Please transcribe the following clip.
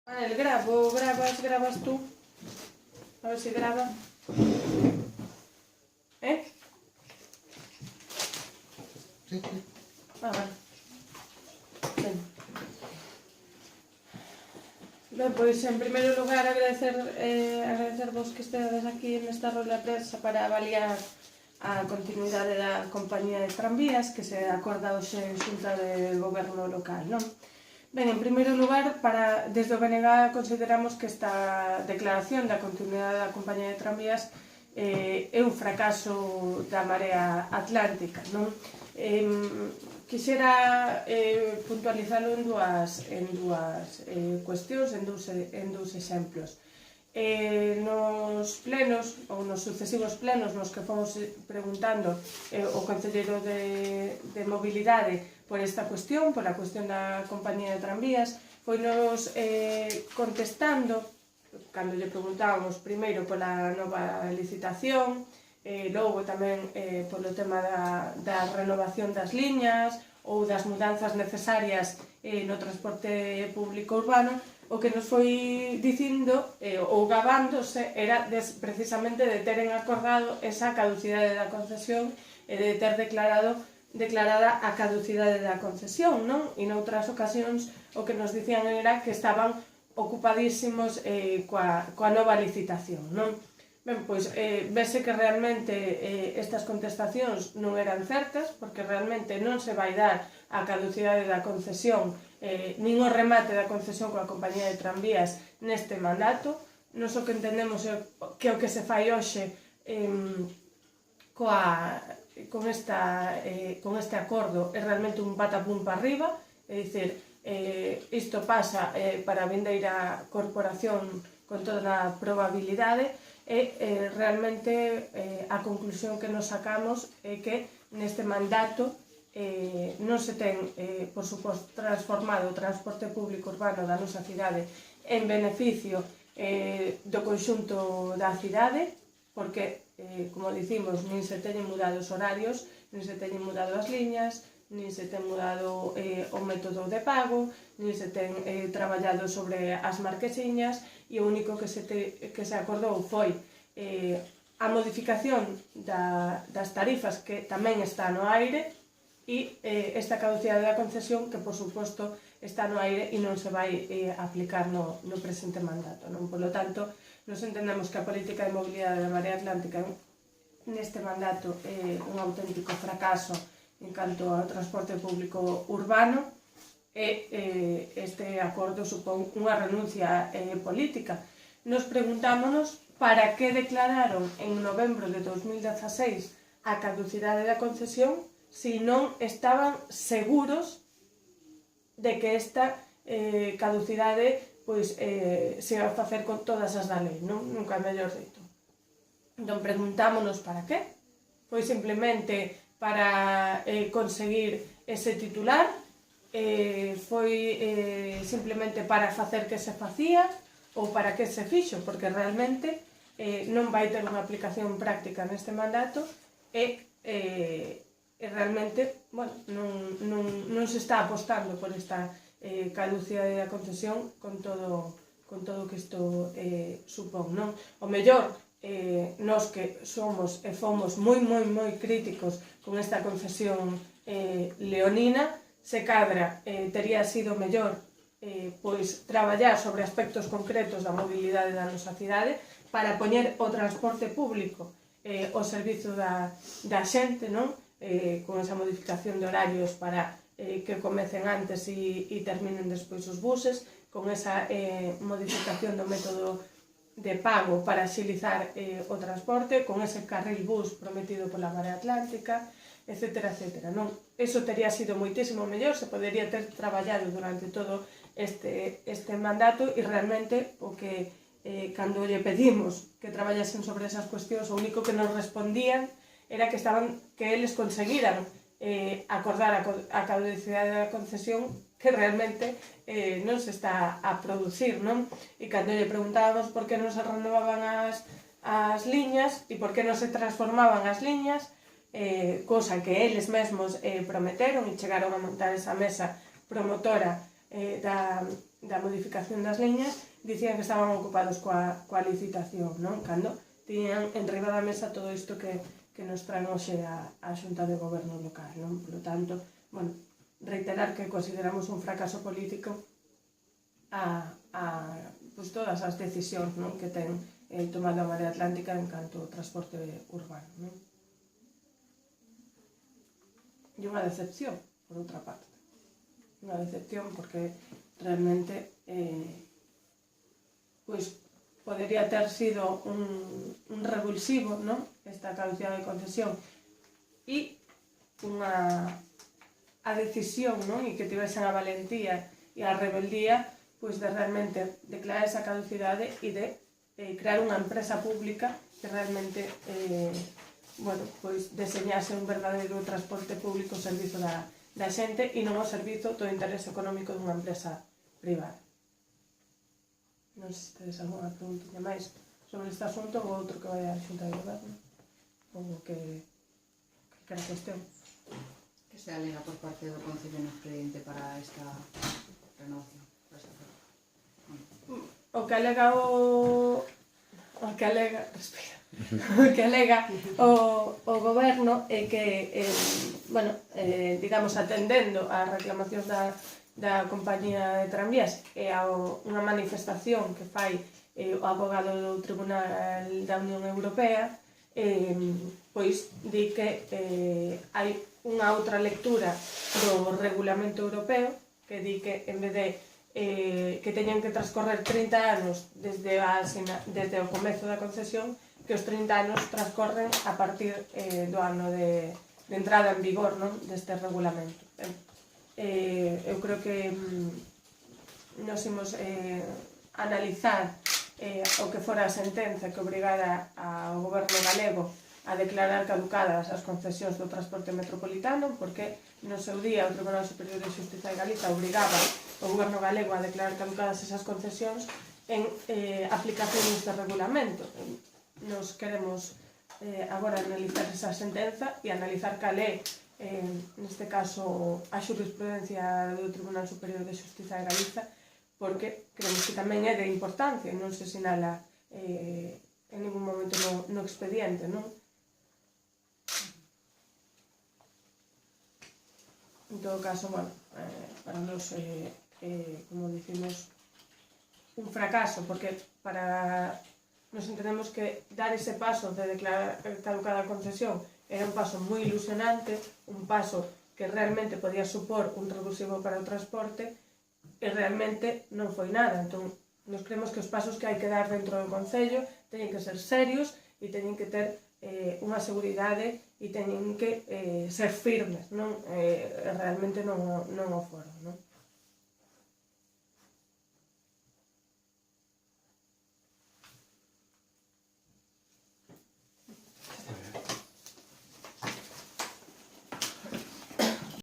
Manel, gravas tú. A ver si graba. Sí, sí. Vale. Ben, pois, en primeiro lugar, agradecervos que estedes aquí nesta rolda de prensa para avaliar a continuidade da compañía de tranvías que se acorda hoxe en xunta de goberno local, non? Ben, en primeiro lugar, desde o BNG consideramos que esta declaración da continuidade da compañía de tranvías é un fracaso da Marea Atlántica, non? Quixera puntualizalo en dúas cuestións, en dous exemplos. Nos plenos, ou nos sucesivos plenos nos que fomos preguntando o Concelleiro de Mobilidade por esta cuestión, por a cuestión da compañía de tranvías, foinos contestando, cando lle preguntábamos primeiro pola nova licitación, logo tamén polo tema da renovación das liñas ou das mudanzas necesarias no transporte público urbano, o que nos foi dicindo ou gabándose era precisamente de teren acordado esa caducidade da concesión e de ter declarada a caducidade da concesión, non? E noutras ocasións o que nos dicían era que estaban ocupadísimos coa nova licitación, non? Ben, pois, vese que realmente estas contestacións non eran certas, porque realmente non se vai dar a caducidade da concesión nin o remate da concesión coa compañía de tranvías neste mandato. Nos o que entendemos é que o que se fai hoxe con este acordo é realmente un patapum para arriba, é dicir, isto pasa para a vindeira corporación con toda a probabilidade, e realmente a conclusión que nos sacamos é que neste mandato non se ten, por suposto, transformado o transporte público urbano da nosa cidade en beneficio do conxunto da cidade, porque, como dicimos, nin se teñen mudado os horarios, nin se teñen mudado as liñas, nin se ten mudado o método de pago, nin se ten traballado sobre as marquesiñas, e o único que se acordou foi a modificación das tarifas, que tamén está no aire, e esta caducidade da concesión, que por suposto está no aire e non se vai aplicar no presente mandato, non? Por lo tanto, nos entendemos que a política de mobilidade da Marea Atlántica neste mandato é un auténtico fracaso en canto ao transporte público urbano, e este acordo supón unha renuncia política. Nos preguntámonos para que declararon en novembro de 2016 a caducidade da concesión se non estaban seguros de que esta caducidade se ia facer con todas as da lei, non? Nunca mellor dito. Entón preguntámonos para que? Pois simplemente para conseguir ese titular, foi simplemente para facer que se facía ou para que se fixo, porque realmente non vai ter unha aplicación práctica neste mandato e realmente non se está apostando por esta caducidade da concesión con todo o que isto supón, non? O mellor, nós que somos e fomos moi críticos con esta concesión leonina, se cadra tería sido mellor pois traballar sobre aspectos concretos da mobilidade da nosa cidade para poñer o transporte público ao servizo da xente, non? Con esa modificación de horarios para que comecen antes e terminen despois os buses, con esa modificación do método de pago para axilizar o transporte, con ese carril bus prometido pola Marea Atlántica, etcétera, etcétera, non? Eso tería sido moitísimo mellor, se podería ter traballado durante todo este mandato, e realmente o que cando lle pedimos que traballasen sobre esas cuestións, o único que nos respondían era que eles conseguiran acordar a caducidade da concesión, que realmente non se está a producir, non? E cando lle preguntábamos por que non se renovaban as liñas e por que non se transformaban as liñas, cousa que eles mesmos prometeron e chegaron a montar esa mesa promotora da modificación das liñas, dicían que estaban ocupados coa licitación, non? Cando tiñan enriba da mesa todo isto que nos traen hoxe a Xunta de Goberno local, non? Por lo tanto, bueno, reiterar que consideramos un fracaso político pues, todas as decisións, non? Que ten tomado a Marea Atlántica en canto ao transporte urbano, non? E unha decepción, por outra parte. Unha decepción porque realmente pois podería ter sido un revulsivo, non? Esta caducidade de concesión e a decisión, non? E que tivesen a valentía e a rebeldía pois de realmente declarar esa caducidade e de crear unha empresa pública que realmente bueno, pois deseñase un verdadeiro transporte público ao servizo da xente e non ao servizo do interese económico dunha empresa privada. Non sei se tedes alguna pregunta máis sobre este asunto ou outro que vai a Xunta de Goberno ou que calquera cuestión. Que se alega por parte do Concello no expediente para esta renovación? O que alega o Goberno é que, bueno, digamos, atendendo ás reclamacións da compañía de tranvías e a unha manifestación que fai o abogado do Tribunal da Unión Europea, pois di que hai unha outra lectura do regulamento europeo que di que en vez de que teñan que transcorrer 30 anos desde o comezo da concesión, que os 30 anos transcorren a partir do ano de entrada en vigor, non? Deste regulamento. Eu creo que nos imos analizar o que fora a sentenza que obrigara ao goberno galego a declarar caducadas as concesións do transporte metropolitano, porque no seu día o Tribunal Superior de Xustiza de Galiza obrigaba o goberno galego a declarar caducadas esas concesións en aplicación deste regulamento. Nos queremos agora analizar esa sentenza e analizar cal é, neste caso, a xurisprudencia do Tribunal Superior de Xustiza de Galiza, porque creemos que tamén é de importancia, non se sinala en ningún momento no expediente, non? En todo caso, bueno, para nos, como dicimos, un fracaso, porque nos entendemos que dar ese paso de declarar caducada a concesión era un paso moi ilusionante, un paso que realmente podía supor un revulsivo para o transporte e realmente non foi nada. Entón, nos creemos que os pasos que hai que dar dentro do Concello teñen que ser serios e teñen que ter unha seguridade e teñen que ser firmes, non? Realmente non o foron, non?